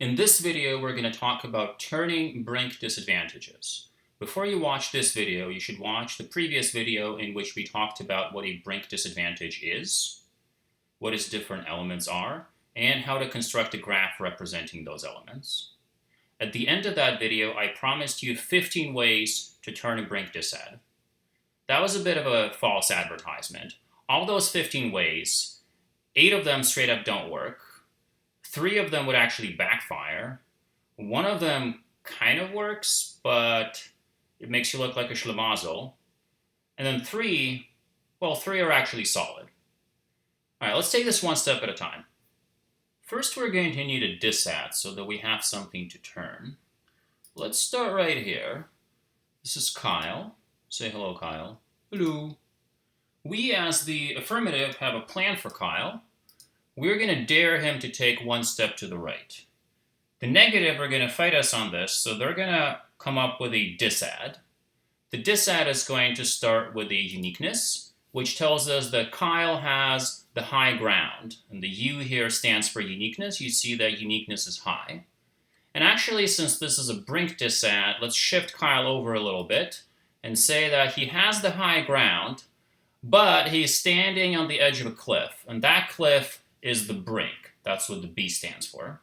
In this video, we're going to talk about turning Brink disadvantages. Before you watch this video, you should watch the previous video in which we talked about what a Brink disadvantage is, what its different elements are, and how to construct a graph representing those elements. At the end of that video, I promised you 15 ways to turn a Brink disad. That was a bit of a false advertisement. All those 15 ways, 8 of them straight up don't work. 3 of them would actually backfire. 1 of them kind of works, but it makes you look like a schlemazel. And then 3 are actually solid. All right, let's take this one step at a time. First, we're going to need a disad so that we have something to turn. Let's start right here. This is Kyle. Say hello, Kyle. Hello. We, as the affirmative, have a plan for Kyle. We're going to dare him to take 1 step to the right. The negative are going to fight us on this, so they're going to come up with a disad. The disad is going to start with a uniqueness, which tells us that Kyle has the high ground. And the U here stands for uniqueness. You see that uniqueness is high. And actually, since this is a Brink disad, let's shift Kyle over a little bit and say that he has the high ground, but he's standing on the edge of a cliff. And that cliff is the Brink. That's what the B stands for.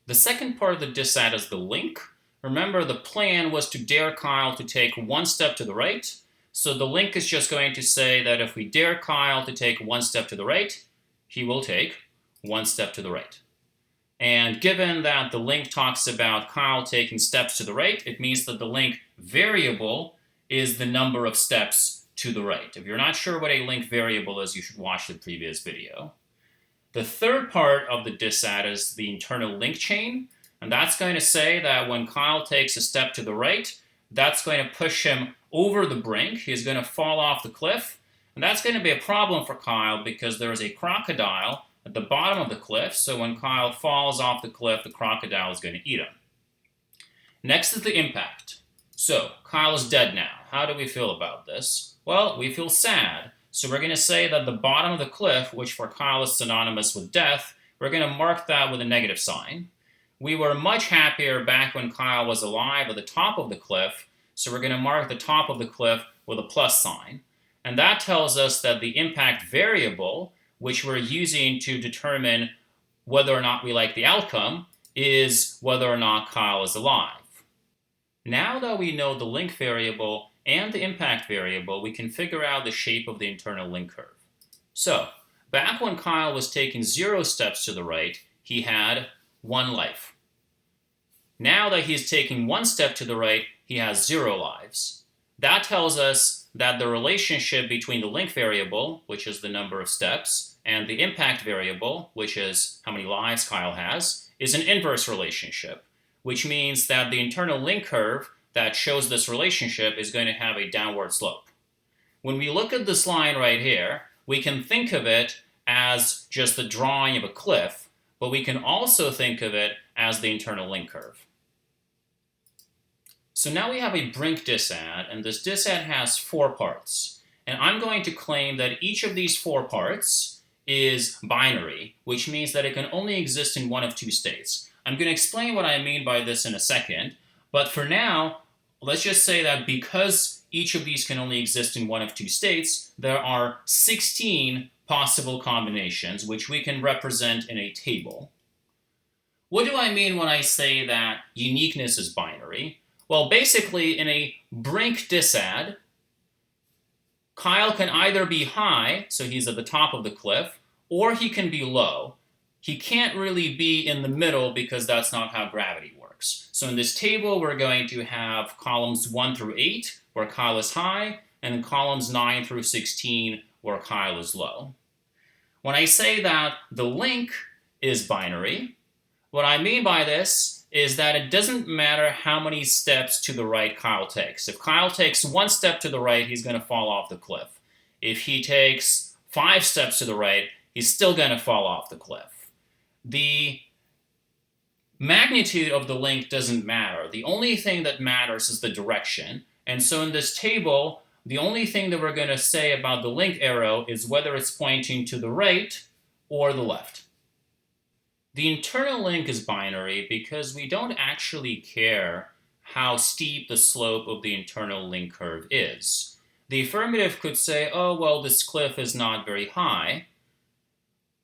The second part of the disad is the link. Remember, the plan was to dare Kyle to take 1 step to the right. So the link is just going to say that if we dare Kyle to take 1 step to the right, he will take 1 step to the right. And given that the link talks about Kyle taking steps to the right, it means that the link variable is the number of steps to the right. If you're not sure what a link variable is, you should watch the previous video. The third part of the disad is the internal link chain, and that's going to say that when Kyle takes a step to the right, that's going to push him over the Brink. He's going to fall off the cliff, and that's going to be a problem for Kyle because there is a crocodile at the bottom of the cliff, so when Kyle falls off the cliff, the crocodile is going to eat him. Next is the impact. So, Kyle is dead now. How do we feel about this? Well, we feel sad. So we're going to say that the bottom of the cliff, which for Kyle is synonymous with death, we're going to mark that with a negative sign. We were much happier back when Kyle was alive at the top of the cliff, so we're going to mark the top of the cliff with a plus sign. And that tells us that the impact variable, which we're using to determine whether or not we like the outcome, is whether or not Kyle is alive. Now that we know the link variable and the impact variable, we can figure out the shape of the internal link curve. So, back when Kyle was taking 0 steps to the right, he had 1 life. Now that he's taking 1 step to the right, he has 0 lives. That tells us that the relationship between the link variable, which is the number of steps, and the impact variable, which is how many lives Kyle has, is an inverse relationship, which means that the internal link curve that shows this relationship is going to have a downward slope. When we look at this line right here, we can think of it as just the drawing of a cliff, but we can also think of it as the internal link curve. So now we have a Brink disad, and this disad has 4 parts. And I'm going to claim that each of these 4 parts is binary, which means that it can only exist in one of 2 states. I'm going to explain what I mean by this in a second, but for now, let's just say that because each of these can only exist in one of 2 states, there are 16 possible combinations, which we can represent in a table. What do I mean when I say that uniqueness is binary? Well, basically, in a Brink disad, Kyle can either be high, so he's at the top of the cliff, or he can be low. He can't really be in the middle because that's not how gravity works. So in this table, we're going to have columns 1 through 8, where Kyle is high, and columns 9 through 16, where Kyle is low. When I say that the link is binary, what I mean by this is that it doesn't matter how many steps to the right Kyle takes. If Kyle takes 1 step to the right, he's going to fall off the cliff. If he takes 5 steps to the right, he's still going to fall off the cliff. The magnitude of the link doesn't matter. The only thing that matters is the direction. And so in this table, the only thing that we're going to say about the link arrow is whether it's pointing to the right or the left. The internal link is binary because we don't actually care how steep the slope of the internal link curve is. The affirmative could say, oh, well, this cliff is not very high,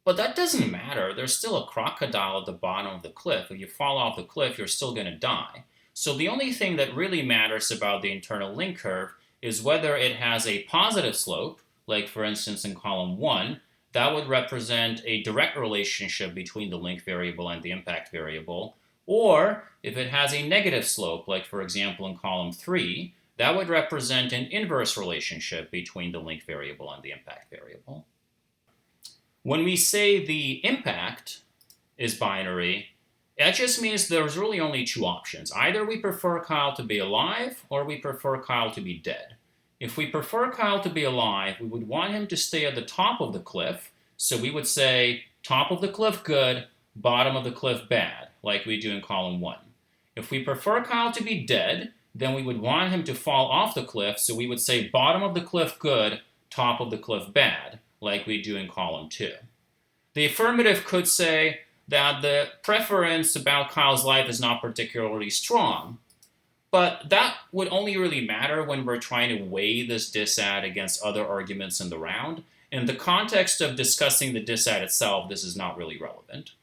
but that doesn't matter. There's still a crocodile at the bottom of the cliff. If you fall off the cliff, you're still going to die. So the only thing that really matters about the internal link curve is whether it has a positive slope, like for instance in column 1, that would represent a direct relationship between the link variable and the impact variable, or if it has a negative slope, like for example in column 3, that would represent an inverse relationship between the link variable and the impact variable. When we say the impact is binary, that just means there's really only two options. Either we prefer Kyle to be alive, or we prefer Kyle to be dead. If we prefer Kyle to be alive, we would want him to stay at the top of the cliff, so we would say top of the cliff good, bottom of the cliff bad, like we do in column 1. If we prefer Kyle to be dead, then we would want him to fall off the cliff, so we would say bottom of the cliff good, top of the cliff bad, like we do in column 2. The affirmative could say that the preference about Kyle's life is not particularly strong, but that would only really matter when we're trying to weigh this disad against other arguments in the round. In the context of discussing the disad itself, this is not really relevant.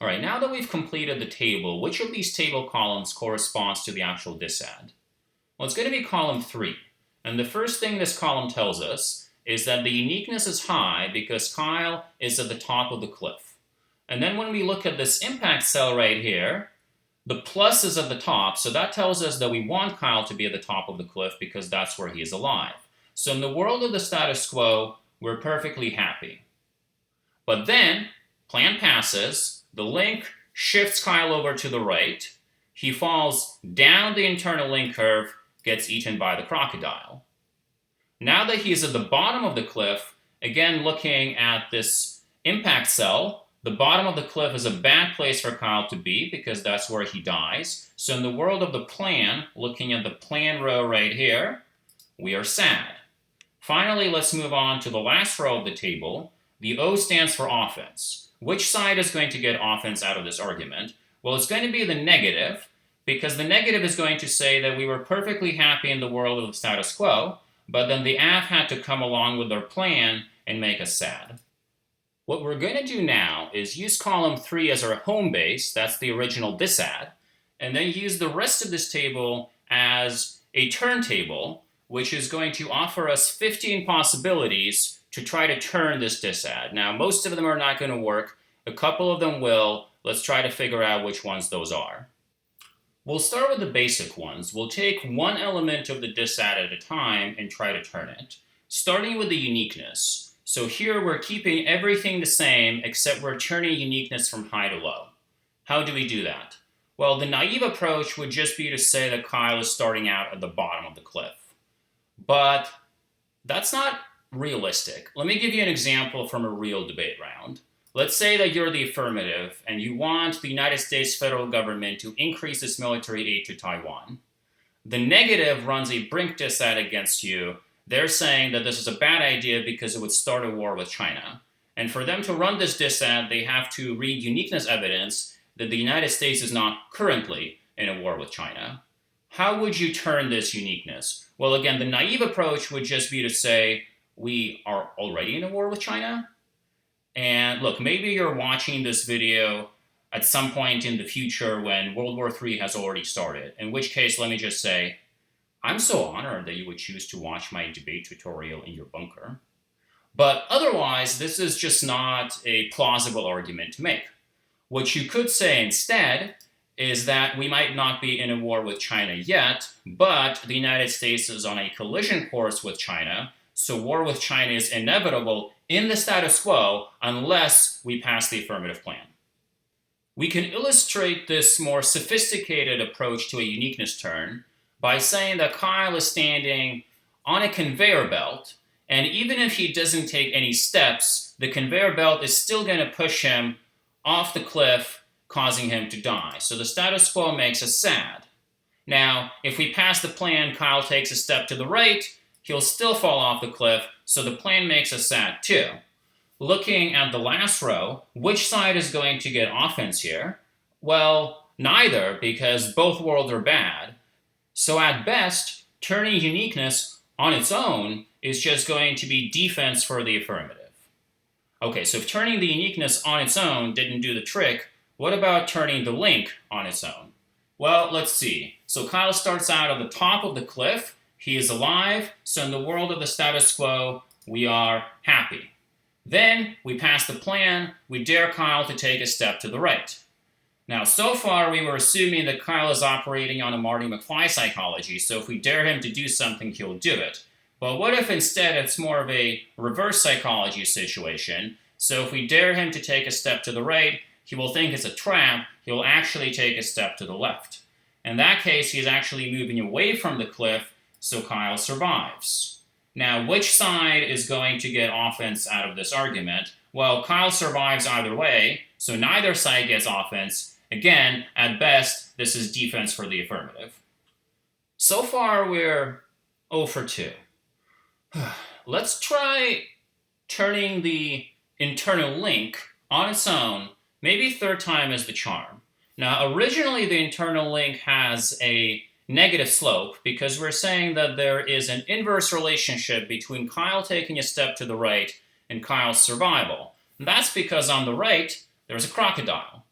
All right, now that we've completed the table, which of these table columns corresponds to the actual disad? Well, it's going to be column 3. And the first thing this column tells us is that the uniqueness is high because Kyle is at the top of the cliff. And then when we look at this impact cell right here, the plus is at the top, so that tells us that we want Kyle to be at the top of the cliff because that's where he is alive. So in the world of the status quo, we're perfectly happy. But then, plan passes, the link shifts Kyle over to the right, he falls down the internal link curve, gets eaten by the crocodile. Now that he's at the bottom of the cliff, again looking at this impact cell, the bottom of the cliff is a bad place for Kyle to be because that's where he dies. So in the world of the plan, looking at the plan row right here, we are sad. Finally, let's move on to the last row of the table. The O stands for offense. Which side is going to get offense out of this argument? Well, it's going to be the negative, because the negative is going to say that we were perfectly happy in the world of the status quo, but then the AF had to come along with their plan and make us sad. What we're going to do now is use column 3 as our home base, that's the original disad, and then use the rest of this table as a turntable, which is going to offer us 15 possibilities to try to turn this disad. Now, most of them are not going to work. A couple of them will. Let's try to figure out which ones those are. We'll start with the basic ones. We'll take one element of the disad at a time and try to turn it, starting with the uniqueness. So here we're keeping everything the same except we're turning uniqueness from high to low. How do we do that? Well, the naive approach would just be to say that Kyle is starting out at the bottom of the cliff. But that's not realistic. Let me give you an example from a real debate round. Let's say that you're the affirmative and you want the United States federal government to increase its military aid to Taiwan. The negative runs a Brink disad against you. They're saying that this is a bad idea because it would start a war with China. And for them to run this disad, they have to read uniqueness evidence that the United States is not currently in a war with China. How would you turn this uniqueness? Well, again, the naive approach would just be to say, we are already in a war with China. And look, maybe you're watching this video at some point in the future when World War III has already started, in which case, let me just say, I'm so honored that you would choose to watch my debate tutorial in your bunker. But otherwise, this is just not a plausible argument to make. What you could say instead is that we might not be in a war with China yet, but the United States is on a collision course with China, so war with China is inevitable in the status quo unless we pass the affirmative plan. We can illustrate this more sophisticated approach to a uniqueness turn by saying that Kyle is standing on a conveyor belt, and even if he doesn't take any steps, the conveyor belt is still going to push him off the cliff, causing him to die. So the status quo makes us sad. Now, if we pass the plan, Kyle takes a step to the right, he'll still fall off the cliff, so the plan makes us sad too. looking at the last row, which side is going to get offense here? Well, neither, because both worlds are bad. So at best, turning uniqueness on its own is just going to be defense for the affirmative. Okay, so if turning the uniqueness on its own didn't do the trick, what about turning the link on its own? Well, let's see. So Kyle starts out at the top of the cliff. He is alive, so in the world of the status quo, we are happy. Then we pass the plan. We dare Kyle to take a step to the right. Now, so far, we were assuming that Kyle is operating on a Marty McFly psychology, so if we dare him to do something, he'll do it. But what if instead it's more of a reverse psychology situation? So if we dare him to take a step to the right, he will think it's a trap. He will actually take a step to the left. In that case, he's actually moving away from the cliff, so Kyle survives. Now, which side is going to get offense out of this argument? Well, Kyle survives either way, so neither side gets offense. Again, at best, this is defense for the affirmative. So far, we're 0 for 2. Let's try turning the internal link on its own. Maybe third time is the charm. Now, originally the internal link has a negative slope because we're saying that there is an inverse relationship between Kyle taking a step to the right and Kyle's survival. And that's because on the right, there's a crocodile.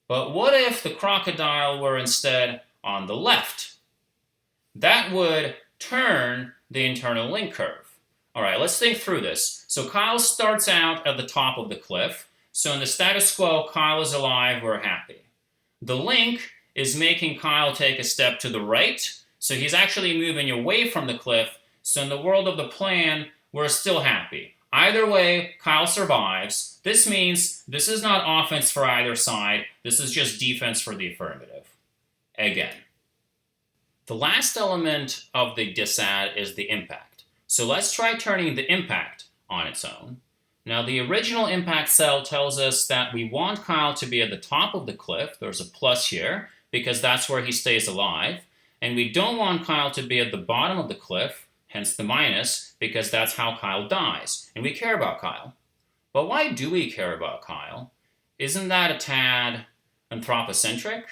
But what if the crocodile were instead on the left? That would turn the internal link curve. All right, let's think through this. So Kyle starts out at the top of the cliff. So in the status quo, Kyle is alive, we're happy. The link is making Kyle take a step to the right. So he's actually moving away from the cliff. So in the world of the plan, we're still happy. Either way, Kyle survives. This means this is not offense for either side. This is just defense for the affirmative. Again. The last element of the disad is the impact. So let's try turning the impact on its own. Now, the original impact cell tells us that we want Kyle to be at the top of the cliff. There's a plus here because that's where he stays alive. And we don't want Kyle to be at the bottom of the cliff, hence the minus, because that's how Kyle dies. And we care about Kyle. But why do we care about Kyle? Isn't that a tad anthropocentric?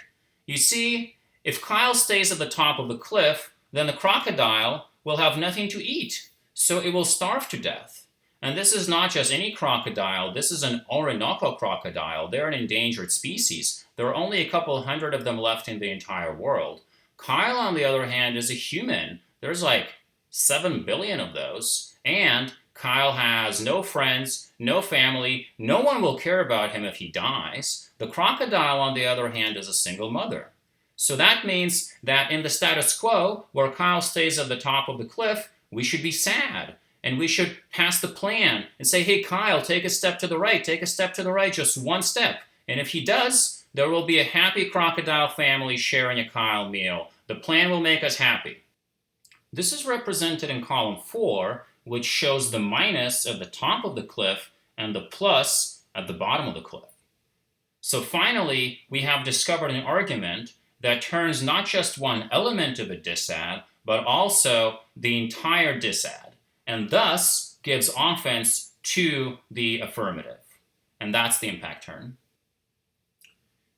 You see, if Kyle stays at the top of the cliff, then the crocodile will have nothing to eat, so it will starve to death. And this is not just any crocodile, this is an Orinoco crocodile. They're an endangered species. There are only a couple hundred of them left in the entire world. Kyle, on the other hand, is a human. There's like 7 billion of those. And Kyle has no friends, no family, no one will care about him if he dies. The crocodile, on the other hand, is a single mother. So that means that in the status quo, where Kyle stays at the top of the cliff, we should be sad. And we should pass the plan and say, hey, Kyle, take a step to the right, take a step to the right, just one step. And if he does, there will be a happy crocodile family sharing a Kyle meal. The plan will make us happy. This is represented in column 4, which shows the minus at the top of the cliff and the plus at the bottom of the cliff. So finally, we have discovered an argument that turns not just one element of a disad, but also the entire disad, and thus gives offense to the affirmative. And that's the impact turn.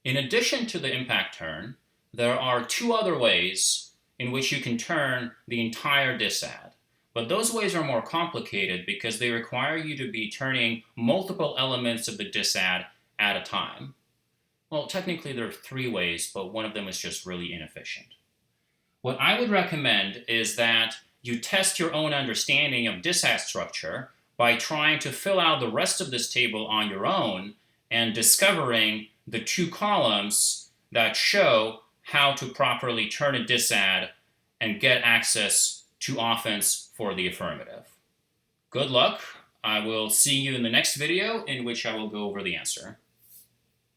In addition to the impact turn, there are 2 other ways in which you can turn the entire disad. But those ways are more complicated because they require you to be turning multiple elements of the disad at a time. Well, technically there are 3 ways, but one of them is just really inefficient. What I would recommend is that you test your own understanding of disad structure by trying to fill out the rest of this table on your own and discovering the 2 columns that show how to properly turn a disad and get access to offense for the affirmative. Good luck. I will see you in the next video in which I will go over the answer.